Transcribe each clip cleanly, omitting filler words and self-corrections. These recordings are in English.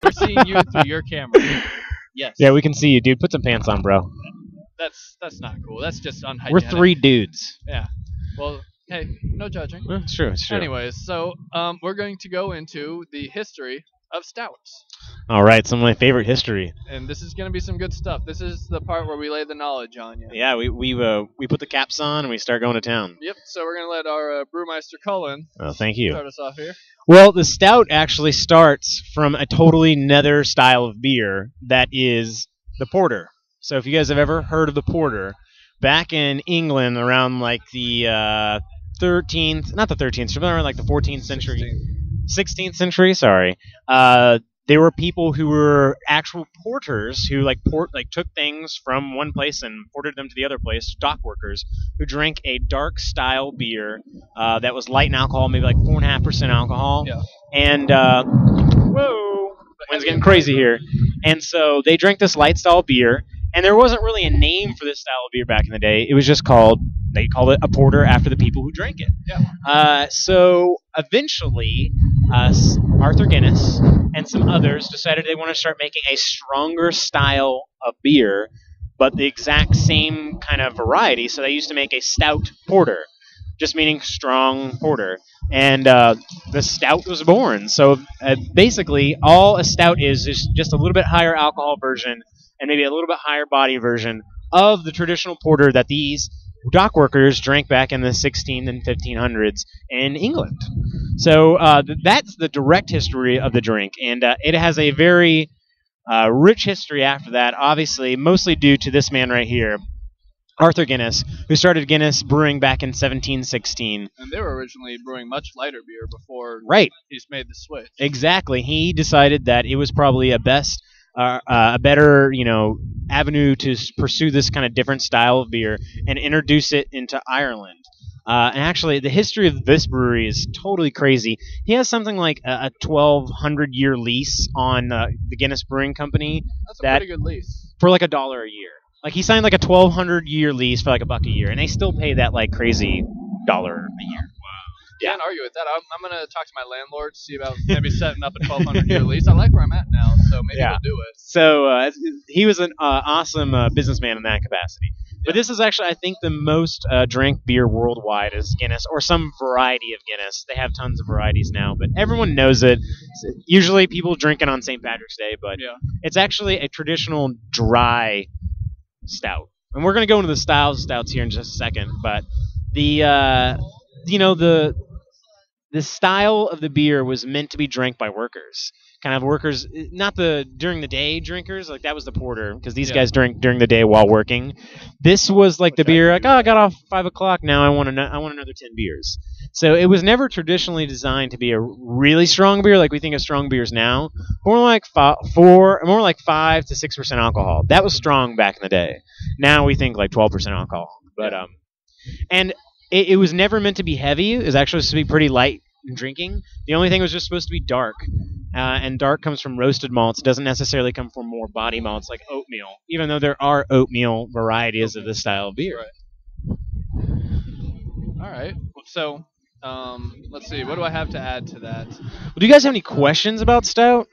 We're seeing you through your camera. Yes. Yeah, we can see you, dude. Put some pants on, bro. That's not cool. That's just unhygienic. We're 3 dudes. Yeah. Well, hey, no judging. It's true. It's true. Anyways, so we're going to go into the history of stouts. All right, some of my favorite history. And this is going to be some good stuff. This is the part where we lay the knowledge on you. Yeah, we put the caps on and we start going to town. Yep. So we're going to let our brewmeister Cullen. Oh, thank you. Start us off here. Well, the stout actually starts from a totally nether style of beer that is the porter. So if you guys have ever heard of the porter, back in England around like the 13th, not the 13th, around like the 14th century, 16th century, sorry. There were people who were actual porters who took things from one place and ported them to the other place, dock workers, who drank a dark style beer that was light in alcohol, maybe like 4.5% alcohol. Yeah. And whoa, wind's getting crazy here. And so they drank this light style beer, and there wasn't really a name for this style of beer back in the day. It was just they called it a porter after the people who drank it. Yeah. So eventually, Arthur Guinness and some others decided they want to start making a stronger style of beer, but the exact same kind of variety. So they used to make a stout porter, just meaning strong porter. And the stout was born. So basically, all a stout is just a little bit higher alcohol version and maybe a little bit higher body version of the traditional porter that these dock workers drank back in the 16 and 1500s in England. So that's the direct history of the drink, and it has a very rich history after that, obviously, mostly due to this man right here, Arthur Guinness, who started Guinness Brewing back in 1716. And they were originally brewing much lighter beer before he's made the switch. Exactly. He decided that it was probably a better, avenue to pursue this kind of different style of beer and introduce it into Ireland. And actually, the history of this brewery is totally crazy. He has something like a 1,200-year lease on the Guinness Brewing Company. That's a pretty good lease. For like $1 a year. Like, he signed like a 1,200-year lease for like $1 a year, and they still pay that like crazy $1 a year. Yeah. Can't argue with that. I'm going to talk to my landlord to see about maybe setting up a 1,200-year lease. I like where I'm at now, so maybe we'll do it. So he was an awesome businessman in that capacity. But this is actually, I think, the most drank beer worldwide is Guinness, or some variety of Guinness. They have tons of varieties now, but everyone knows it. Usually people drink it on St. Patrick's Day, but it's actually a traditional dry stout. And we're going to go into the stouts here in just a second, but the style of the beer was meant to be drank by workers. Kind of workers, not the during the day drinkers, like that was the porter, because these guys drink during the day while working. This was like the beer, like, I got off 5 o'clock, now I want another 10 beers. So it was never traditionally designed to be a really strong beer like we think of strong beers now. More like 5 to 6% alcohol. That was strong back in the day. Now we think like 12% alcohol. But and it was never meant to be heavy. It was actually supposed to be pretty light in drinking. The only thing was just supposed to be dark. And dark comes from roasted malts. It doesn't necessarily come from more body malts like oatmeal, even though there are oatmeal varieties of this style of beer. All right. So, let's see. What do I have to add to that? Well, do you guys have any questions about stout?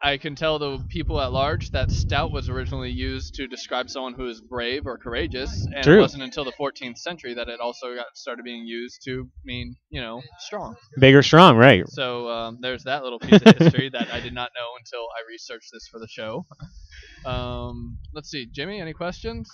I can tell the people at large that stout was originally used to describe someone who is brave or courageous, and it wasn't until the 14th century that it also started being used to mean, strong. Big or strong, right. So there's that little piece of history that I did not know until I researched this for the show. Let's see. Jimmy, any questions?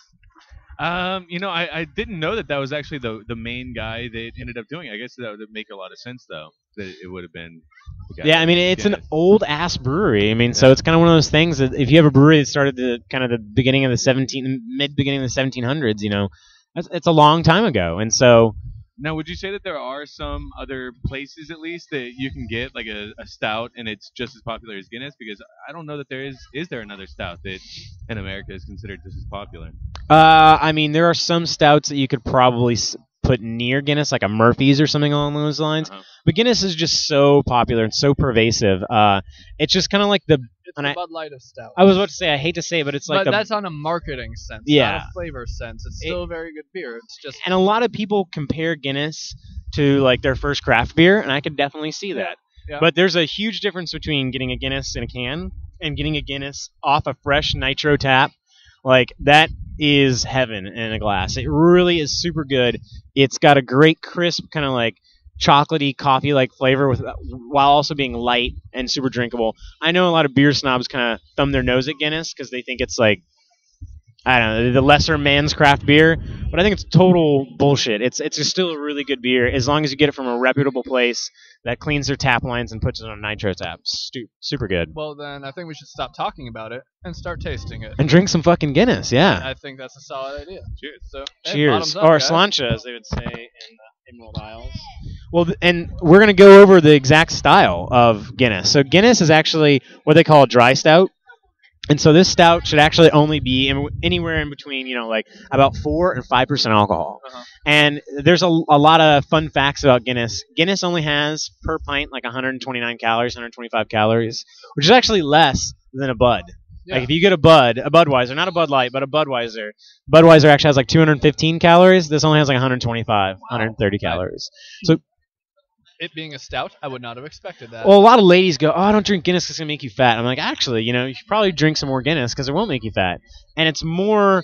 I didn't know that was actually the main guy that ended up doing it. I guess that would make a lot of sense, though, that it would have been the guy. Yeah, I mean, it's an old-ass brewery. I mean, so it's kind of one of those things that if you have a brewery that started the mid-beginning of the 1700s, it's a long time ago. And so... Now, would you say that there are some other places, at least, that you can get like a stout and it's just as popular as Guinness? Because I don't know that there is there another stout that in America is considered just as popular? I mean, there are some stouts that you could probably put near Guinness, like a Murphy's or something along those lines. But Guinness is just so popular and so pervasive. It's just kind of like the Bud Light of stout. I was about to say, I hate to say it, but it's like... But that's on a marketing sense, not a flavor sense. It's still a very good beer. It's just... And a lot of people compare Guinness to like their first craft beer, and I could definitely see that. Yeah. But there's a huge difference between getting a Guinness in a can and getting a Guinness off a fresh Nitro tap. Like, that is heaven in a glass. It really is super good. It's got a great crisp, kind of like chocolatey, coffee-like flavor while also being light and super drinkable. I know a lot of beer snobs kind of thumb their nose at Guinness because they think it's like, I don't know, the lesser man's craft beer, but I think it's total bullshit. It's still a really good beer as long as you get it from a reputable place that cleans their tap lines and puts it on a Nitro tap. Super good. Well, then I think we should stop talking about it and start tasting it. And drink some fucking Guinness, yeah. I think that's a solid idea. Cheers. So, cheers. Up, or guys. slancha, as they would say in the Emerald Isles. Well, and we're going to go over the exact style of Guinness. So Guinness is actually what they call a dry stout. And so this stout should actually only be anywhere in between, like about 4 and 5% alcohol. Uh-huh. And there's a lot of fun facts about Guinness. Guinness only has per pint like 129 calories, 125 calories, which is actually less than a Bud. Yeah. Like if you get a Budweiser, not a Bud Light, but a Budweiser actually has like 215 calories. This only has like 125, 130 calories. So it being a stout, I would not have expected that. Well, a lot of ladies go, "Oh, don't drink Guinness because it's going to make you fat." I'm like, actually, you should probably drink some more Guinness because it won't make you fat. And it's more,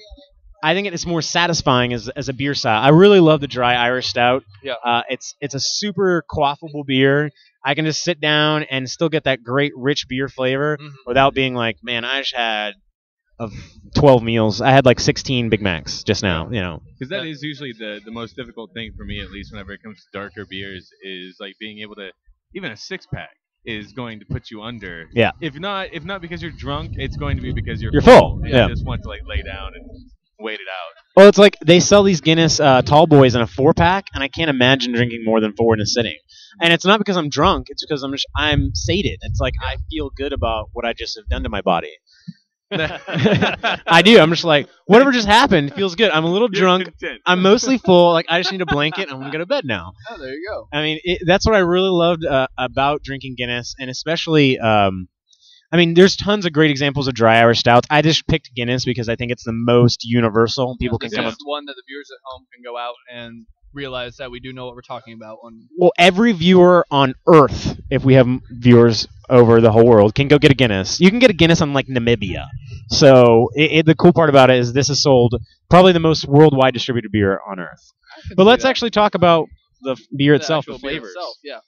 I think it's more satisfying as a beer style. I really love the dry Irish stout. Yeah. It's a super quaffable beer. I can just sit down and still get that great rich beer flavor without being like, man, I just had 12 meals. I had like 16 Big Macs just now, Because that is usually the most difficult thing for me, at least whenever it comes to darker beers, is like being able to, even a 6-pack is going to put you under. Yeah. If not because you're drunk, it's going to be because you're full. Yeah. You just want to like lay down and wait it out. Well, it's like they sell these Guinness tall boys in a 4-pack, and I can't imagine drinking more than 4 in a sitting. And it's not because I'm drunk; it's because I'm sated. It's like I feel good about what I just have done to my body. I do. I'm just like, whatever just happened feels good. I'm a little drunk. I'm mostly full. Like, I just need a blanket. I'm going to go to bed now. Oh, there you go. I mean, that's what I really loved about drinking Guinness, and especially, there's tons of great examples of dry Irish stouts. I just picked Guinness because I think it's the most universal. People can come up. It's one that the viewers at home can go out and realize that we do know what we're talking about. Well, every viewer on Earth, if we have viewers over the whole world, can go get a Guinness. You can get a Guinness on like Namibia. So the cool part about it is this is sold probably the most worldwide distributed beer on Earth. But let's actually talk about the beer itself, the flavors. Yeah.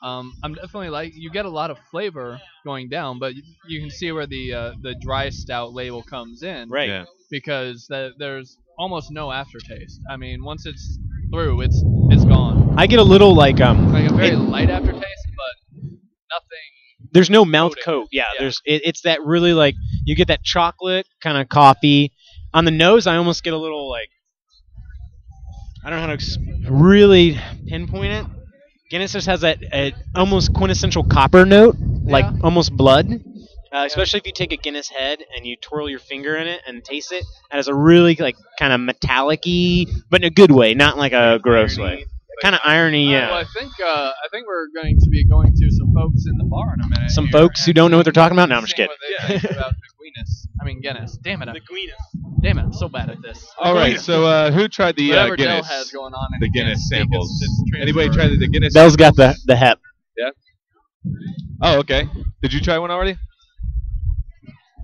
I'm definitely you get a lot of flavor going down, but you can see where the dry stout label comes in, right? Yeah. Because there's almost no aftertaste. I mean, once it's through, it's gone. I get a little like a very light aftertaste, but nothing. There's no mouth coat. Yeah. It's that really like you get that chocolate kind of coffee on the nose. I almost get a little like I don't know how to really pinpoint it. Guinness just has that almost quintessential copper note, like almost blood. Especially if you take a Guinness head and you twirl your finger in it and taste it, and it's a really like kind of metallic-y, but in a good way, not like a gross way. Kind of irony, yeah. Well, I think we're going to be going to some folks in the bar in a minute. Some folks who don't know what they're talking about. No, I'm just kidding. What they think about the Guinness. Damn it, the Guinness. Damn it, I'm so bad at this. All right, so who tried the Whatever Guinness? Dell has going on in the Guinness samples. It's Anybody tried the Guinness? Dell's got the hep. Yeah. Oh, okay. Did you try one already?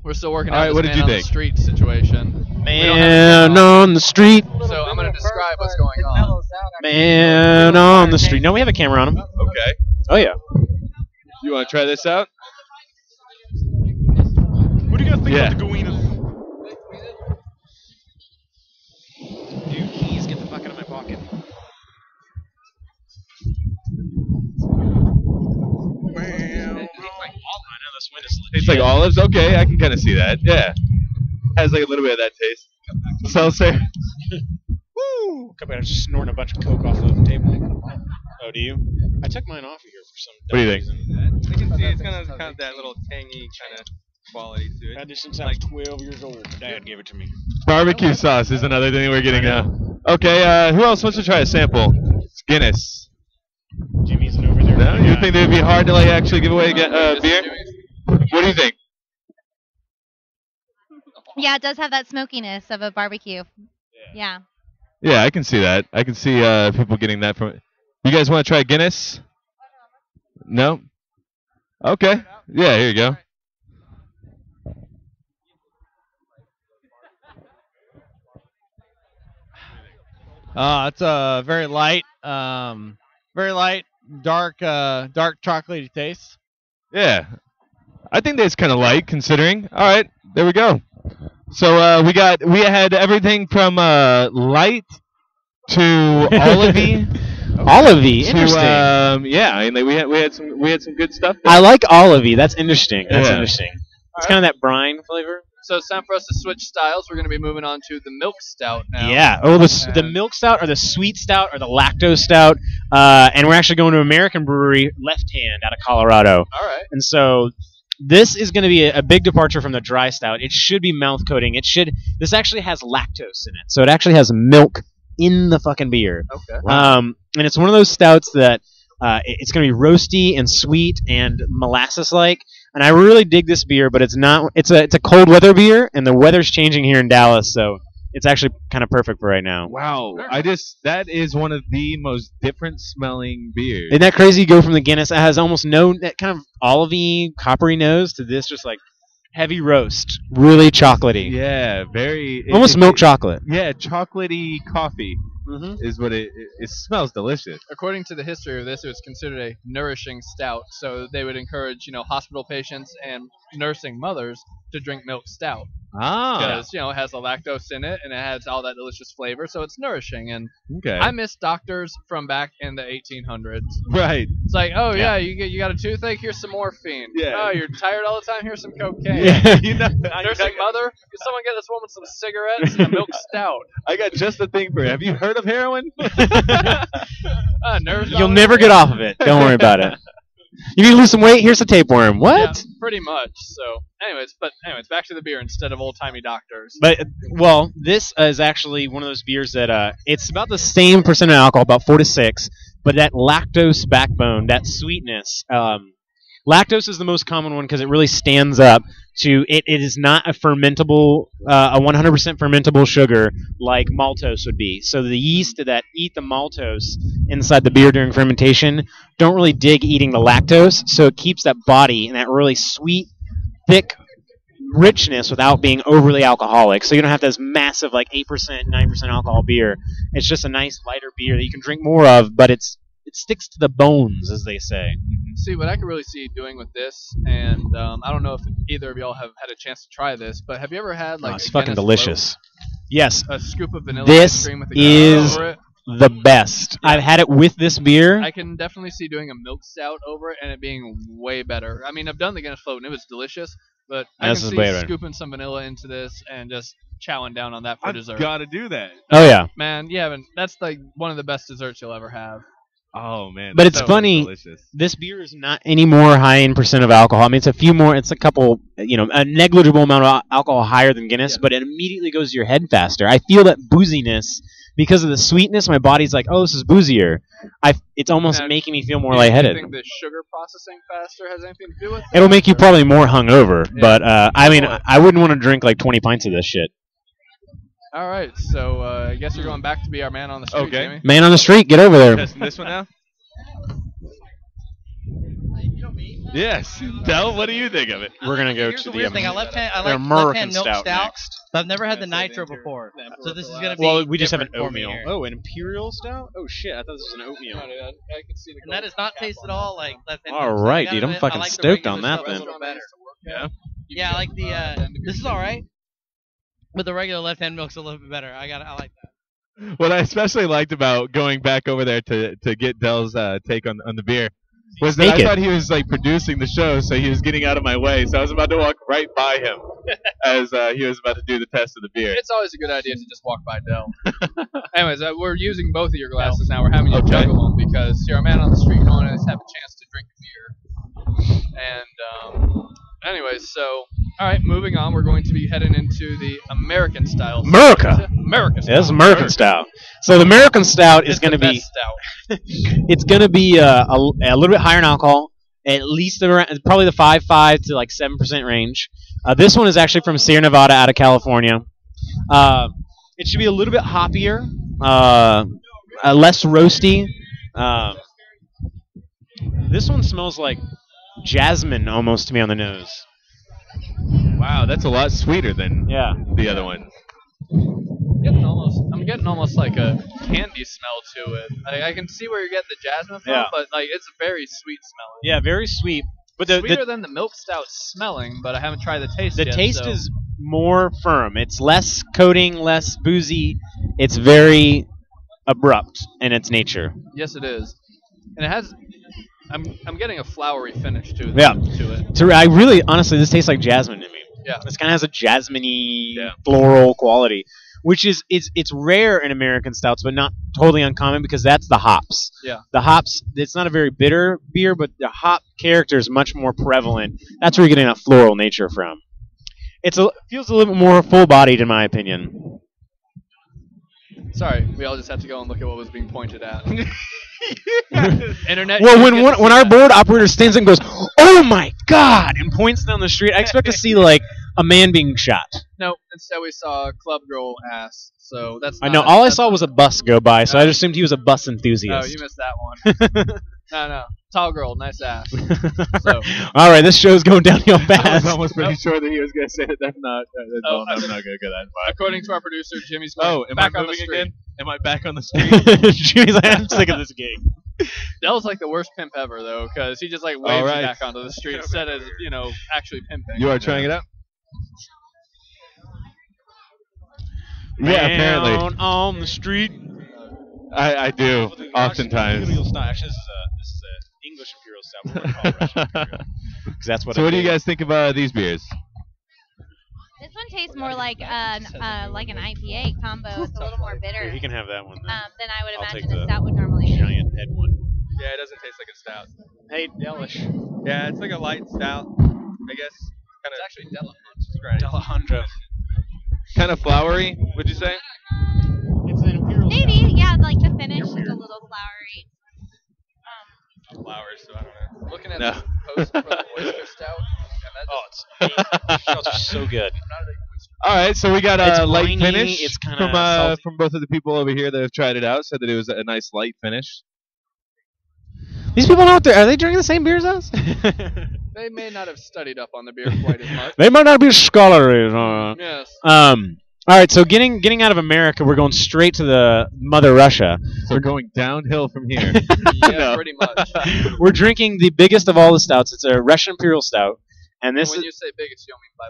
We're still working out this what did man you on think? the street situation. Man on the street. So I'm going to describe what's going on. Man on the street. No, we have a camera on him. Okay. Oh, yeah. You want to try this out? What do you guys think about the Guiness? Dude, please get the fuck out of my pocket. Tastes like olives? Okay, I can kind of see that. Yeah. Has like a little bit of that taste. Seltzer. Woo! Come on, I'm just snorting a bunch of Coke off the table. Oh, do you? I took mine off of here for some What do you reason. You can see it's kind of that little tangy kind of quality to it. I had this since I was 12 years old. Dad gave it to me. Barbecue sauce is another thing we're getting now. Okay, who else wants to try a sample? It's Guinness. Jimmy's over there. No, you think it would be hard to like actually give away beer? What do you think? Yeah, it does have that smokiness of a barbecue. Yeah. Yeah, I can see that. I can see people getting that from. You guys want to try Guinness? No. Okay. Yeah, here you go. It's very light, dark chocolatey taste. Yeah. I think that's kind of light considering. All right, there we go. So we had everything from light to olivey. Olivey, to, interesting. Yeah, I mean, we had some good stuff there. I like olivey. That's interesting. That's Yeah. interesting. It's kind of that brine flavor. So it's time for us to switch styles. We're going to be moving on to the milk stout now. Yeah. Oh, the milk stout or the sweet stout or the lactose stout. And we're actually going to American Brewery Left Hand out of Colorado. All right. And so this is going to be a big departure from the dry stout. It should be mouth coating. This actually has lactose in it. So it actually has milk in the fucking beer. Okay. And it's one of those stouts that it's going to be roasty and sweet and molasses-like. And I really dig this beer, but it's not. It's a cold weather beer, and the weather's changing here in Dallas, so it's actually kind of perfect for right now. Wow, that is one of the most different smelling beers. Isn't that crazy? You go from the Guinness that has almost that kind of olivey, coppery nose to this just like heavy roast, really chocolatey. Yeah, very almost milk chocolate. Yeah, chocolatey coffee is what it smells delicious. According to the history of this, it was considered a nourishing stout, so they would encourage hospital patients and nursing mothers to drink milk stout. Because it has the lactose in it and it has all that delicious flavor, so it's nourishing. And I miss doctors from back in the 1800s. Right. It's like, oh yeah, you got a toothache, here's some morphine. Yeah. Oh, you're tired all the time, here's some cocaine. Yeah. Nursing mother, can someone get this woman some cigarettes and a milk stout? I got just the thing for you. Have you heard of heroin? You'll never get off of it. Don't worry about it. You need to lose some weight? Here's a tapeworm. What? Yeah, pretty much. So, anyways, back to the beer instead of old-timey doctors. But, this is actually one of those beers that it's about the same percent of alcohol, about 4 to 6, but that lactose backbone, that sweetness, lactose is the most common one because it really stands up to it. It is not a fermentable, a 100% fermentable sugar like maltose would be. So the yeast that eat the maltose inside the beer during fermentation don't really dig eating the lactose, so it keeps that body and that really sweet, thick richness without being overly alcoholic. So you don't have this massive 8%, 9% alcohol beer. It's just a nice lighter beer that you can drink more of, but it sticks to the bones, as they say. See, what I could really see doing with this, and I don't know if either of y'all have had a chance to try this, but have you ever had it's fucking delicious. Yes. A scoop of vanilla this ice cream with a is over it? The best. Yeah. I've had it with this beer. I can definitely see doing a milk stout over it and it being way better. I mean, I've done the Guinness float and it was delicious, but I can see scooping some vanilla into this and just chowing down on that for dessert. Got to do that. Oh yeah, man. Yeah, that's one of the best desserts you'll ever have. Oh man, but it's funny. Delicious. This beer is not any more high in percent of alcohol. I mean, it's a few more. It's a couple, a negligible amount of alcohol higher than Guinness, but it immediately goes to your head faster. I feel that booziness because of the sweetness. My body's like, oh, this is boozier. It's almost making me feel more lightheaded. Do you think the sugar processing faster has anything to do with it? It'll make you probably more hungover, but I mean, I wouldn't want to drink 20 pints of this shit. All right, so I guess you're going back to be our man on the street, Jamie. Man on the street, get over there. Testing this one now? Yes. Del, what do you think of it? We're going to go Here's to the weird thing. I like American milk Stout stout, next. but I've never had the Nitro before. So this is going to be Well, we just have an different for me oatmeal. here. Oh, an Imperial Stout? Oh, shit. I thought this was an oatmeal. I can see the And that does not taste at all like left hand. All right, dude. I'm fucking stoked on that then. Yeah. Yeah, I like the. This is all right, but the regular left hand milk's a little bit better. I like that. What I especially liked about going back over there to get Del's take on the beer was that I thought he was producing the show, so he was getting out of my way. So I was about to walk right by him as he was about to do the test of the beer. It's always a good idea to just walk by Del. Anyways, we're using both of your glasses now. We're having you juggle them because you're a man on the street. You don't always have a chance to drink beer. And anyways, so all right, moving on. We're going to be heading into the American style. American style. Yes, American style. So the American stout is going to be stout. It's going to be a little bit higher in alcohol, at least around, probably the 5.5 to 7% range. This one is actually from Sierra Nevada out of California. It should be a little bit hoppier, less roasty. This one smells like jasmine almost to me on the nose. Wow, that's a lot sweeter than Yeah. the other one. I'm getting almost like a candy smell to it. I can see where you're getting the jasmine from, Yeah. but like it's very sweet smelling. Yeah, very sweet. But Sweeter than the milk stout smelling, but I haven't tried the taste yet. The taste so. is more firm. It's less coating, less boozy. It's very abrupt in its nature. Yes, it is, and it has. I'm getting a flowery finish to Yeah. it. I really, honestly, this tastes like jasmine to me. Yeah. This kind of has a jasmine-y, floral quality, which is it's rare in American stouts, but not totally uncommon because that's the hops. Yeah. The hops, it's not a very bitter beer, but the hop character is much more prevalent. That's where you're getting that floral nature from. It feels a little bit more full-bodied, in my opinion. Sorry, we all just had to go and look at what was being pointed at. Internet. Well, when our board operator stands and goes, "Oh my God!" and points down the street, I expect to see like a man being shot. No, instead we saw a club girl ass. So that's. I know. All I saw was a bus go by, so I just assumed he was a bus enthusiast. Oh, you missed that one. No, tall girl, nice ass. So. All right, this show's going downhill I fast. was almost pretty sure that he was going to say that. I'm not going to go that far. According to our producer, Jimmy's am back I on the moving street. again? Am I back on the street? Jimmy's like, I'm sick of this game. That was like the worst pimp ever, though, because he just like waves you back onto the street instead of actually pimping. You are trying it out? Yeah, apparently. Down on the street. I do, oftentimes. Imperial Stout. Actually, this is an English Imperial Stout. We're going to call it Russian Imperial. 'Cause that's what So what do you guys think of these beers? This one tastes more like an IPA combo. It's a little more bitter He can have that one. Then. than I would I'll imagine take a stout would normally be. Giant head one. Yeah, it doesn't taste like a stout. Hey, Delish. Yeah, it's like a light stout, I guess. It's actually Delahundra. Kind of flowery, would you say? It's an Imperial Maybe, yeah, like the finish is a little flowery. flowers, so I don't know. Looking at No. the post for the oyster stout. Shells are so good. All right, so we got It's a light briny, finish it's kinda salty. from both of the people over here that have tried it out. Said that it was a nice light finish. These people know what are they drinking the same beers as? They may not have studied up on the beer quite as much. They might not be scholars. Yes. All right, so getting out of America, we're going straight to the Mother Russia. So we're going downhill from here. Yeah, pretty much. We're drinking the biggest of all the stouts. It's a Russian Imperial Stout, and this When is you say biggest, you don't mean by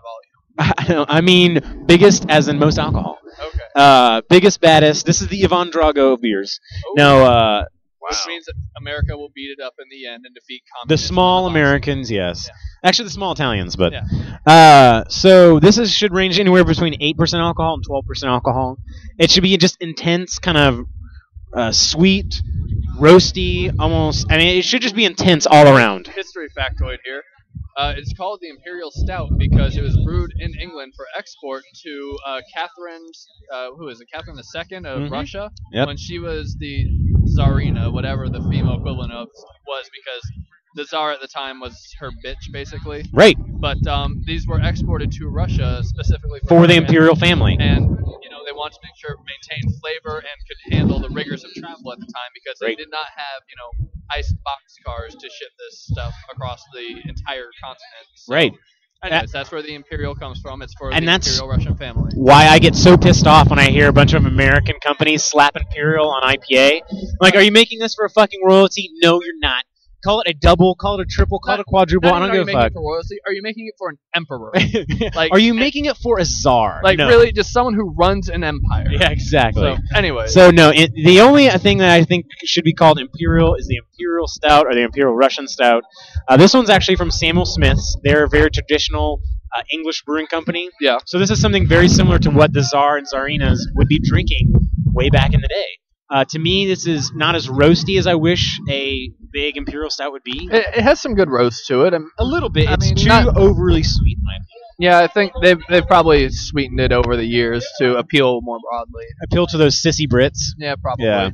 volume. I mean biggest as in most alcohol. Okay. Biggest, baddest. This is the Ivan Drago beers. Oh. Now, Which means that America will beat it up in the end and defeat the communism. small in the box. Americans, yes. Yeah. Actually, the small Italians, but Yeah. so this should range anywhere between 8% alcohol and 12% alcohol. It should be just intense, kind of sweet, roasty, almost. I mean, it should just be intense all around. History factoid here. It's called the Imperial Stout because it was brewed in England for export to Catherine II of Mhm. Russia Yep. when she was the Tsarina, whatever the female equivalent of was, because the Tsar at the time was her bitch, basically. Right. But these were exported to Russia specifically For the her, imperial family. and they wanted to make sure it maintained flavor and could handle the rigors of travel at the time because they Right. did not have iced boxcars to ship this stuff across the entire continent. So, Right. Anyways, that's where the Imperial comes from. It's for And the that's Imperial Russian family. Why I get so pissed off when I hear a bunch of American companies slap Imperial on IPA. Like, are you making this for a fucking royalty? No, you're not. Call it a double, call it a triple, call it a quadruple. I don't give a fuck. Are you making it for royalty? Are you making it for an emperor? Like, are you making it for a czar? Like, no. really, just someone who runs an empire. Yeah, exactly. So, anyway. So, no, the only thing that I think should be called Imperial is the Imperial Stout or the Imperial Russian Stout. This one's actually from Samuel Smith's. They're a very traditional English brewing company. Yeah. So this is something very similar to what the Tsar and Tsarinas would be drinking way back in the day. To me, this is not as roasty as I wish a big Imperial Stout would be. It has some good roast to it. A little bit. It's mean, too not overly sweet, in my opinion. Yeah, I think they've probably sweetened it over the years to appeal more broadly. Appeal to those sissy Brits. Yeah, probably. Yeah.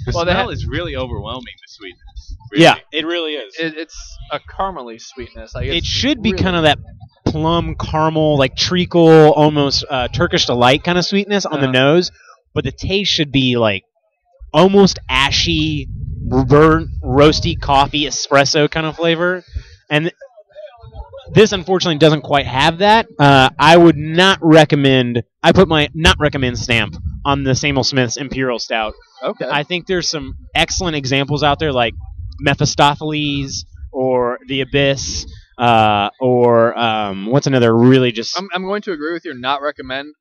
The Well, they smell ha- is really overwhelming, the sweetness. Really. Yeah, it really is. It's a caramely sweetness. Like, It it's should be really- kind of that plum caramel, like treacle, almost Turkish delight kind of sweetness on the nose, but the taste should be like almost ashy, burnt, roasty coffee espresso kind of flavor. And This unfortunately doesn't quite have that. I would not recommend. I put my not recommend stamp on the Samuel Smith's Imperial Stout. Okay. I think there's some excellent examples out there, like Mephistopheles or the Abyss, or what's another really just. I'm going to agree with your not recommend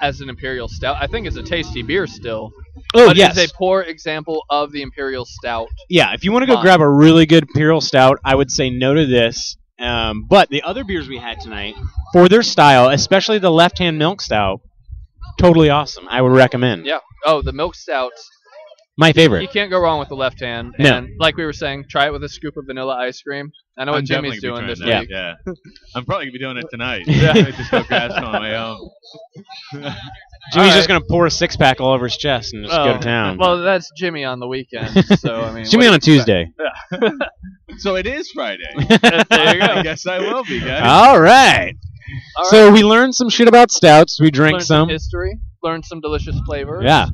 as an Imperial Stout. I think it's a tasty beer still. Oh, but yes. It's a poor example of the Imperial Stout. Yeah, if you want to go grab a really good Imperial Stout, I would say no to this. But the other beers we had tonight, for their style, especially the left-hand milk stout, totally awesome. I would recommend. Yeah. Oh, the milk stouts. My favorite. You can't go wrong with the left hand. No. And like we were saying, try it with a scoop of vanilla ice cream. I know what Jimmy's doing this week. Yeah. I'm probably going to be doing it tonight. Yeah. Just go grab some on my own. Jimmy's just going to pour a six-pack all over his chest and just go to town. Well, that's Jimmy on the weekend. So I mean, Jimmy on a Tuesday. Yeah. So it is Friday. There you go. I guess I will be, guys. All right. So we learned some shit about stouts. We drank Learned some. history. Learned some delicious flavors. Yeah.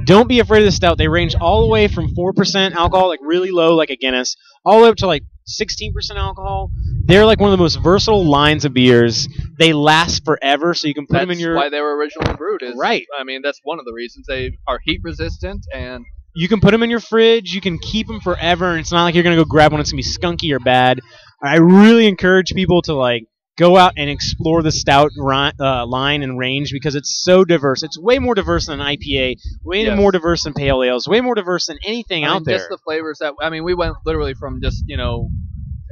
Don't be afraid of the stout. They range all the way from 4% alcohol, like really low, like a Guinness, all the way up to like 16% alcohol. They're like one of the most versatile lines of beers. They last forever, so you can put them in your. That's why they were originally brewed. Right. I mean, that's one of the reasons. They are heat resistant and. You can put them in your fridge. You can keep them forever, and it's not like you're gonna go grab one. It's gonna be skunky or bad. I really encourage people to like go out and explore the stout line and range because it's so diverse. It's way more diverse than an IPA, way more diverse than pale ales, way more diverse than anything out there. Just the flavors that we went literally from just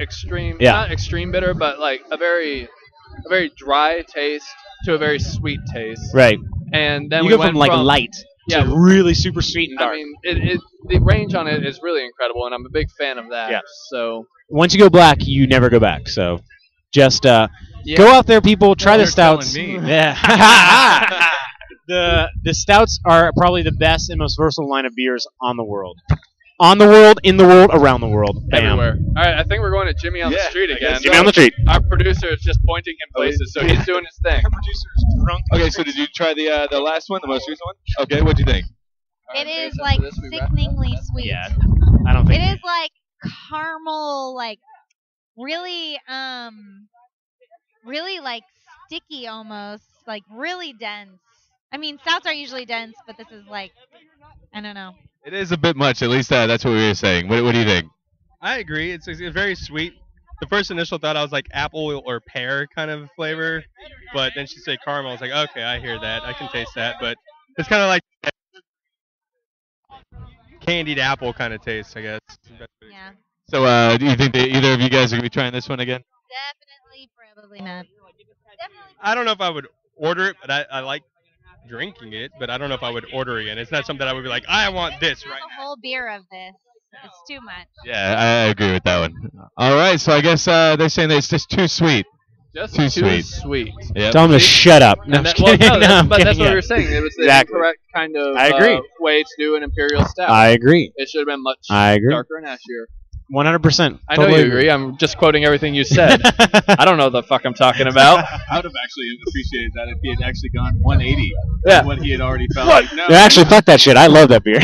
extreme, not extreme bitter, but like a very dry taste to a very sweet taste. Right. And then you go from like light to really super sweet and dark. I mean, the range on it is really incredible, and I'm a big fan of that. Yeah. So once you go black, you never go back. So just go out there, people. Try the stouts. Yeah. The stouts are probably the best and most versatile line of beers on the world. On the world, in the world, around the world. Bam. Everywhere. All right, I think we're going to Jimmy on the street again. Jimmy on the street. Our producer is just pointing in places, so he's doing his thing. Our producer is drunk. Okay, so did you try the last one, the most recent one? Okay, what'd you think? It is like sickeningly sweet. Yeah, I don't think it is like caramel, like really like sticky almost, like really dense. I mean, stouts are usually dense, but this is like, I don't know. It is a bit much. At least that's what we were saying. What do you think? I agree. It's very sweet. The first initial thought I was like apple or pear kind of flavor, but then she said caramel. I was like, okay, I hear that. I can taste that. But it's kind of like candied apple kind of taste, I guess. Yeah. So do you think that either of you guys are going to be trying this one again? Definitely, probably not. Definitely. I don't know if I would order it, but I like drinking it, but I don't know if I would order again. It's not something that I would be like, I want this right now. A whole beer of this. It's too much. Yeah, I agree with that one. All right, so I guess they're saying that it's just too sweet. Just too sweet. Yep. Tell them to shut up. No, that's what we were saying. It was the correct kind of I agree. Way to do an Imperial Stout. I agree. It should have been much darker and ashier. 100%. I know you agree. I'm just quoting everything you said. I don't know what the fuck I'm talking about. I would have actually appreciated that if he had actually gone 180. Yeah. What he had already felt. What? Like, no. Yeah, actually, fuck that shit. I love that beer.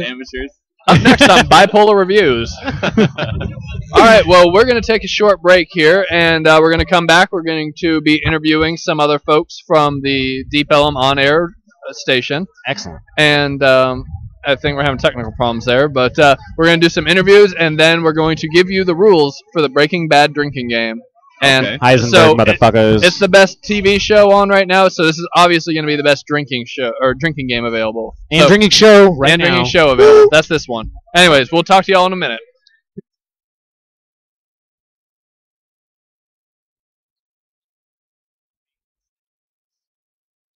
Amateurs. Up next on Bipolar Reviews. All right, well, we're going to take a short break here, and we're going to come back. We're going to be interviewing some other folks from the Deep Ellum on-air station. Excellent. And I think we're having technical problems there, but we're going to do some interviews, and then we're going to give you the rules for the Breaking Bad drinking game. And Heisenberg, motherfuckers. It's the best TV show on right now, so this is obviously going to be the best drinking show or drinking game available. And drinking show right now. And drinking show available. That's this one. Anyways, we'll talk to y'all in a minute.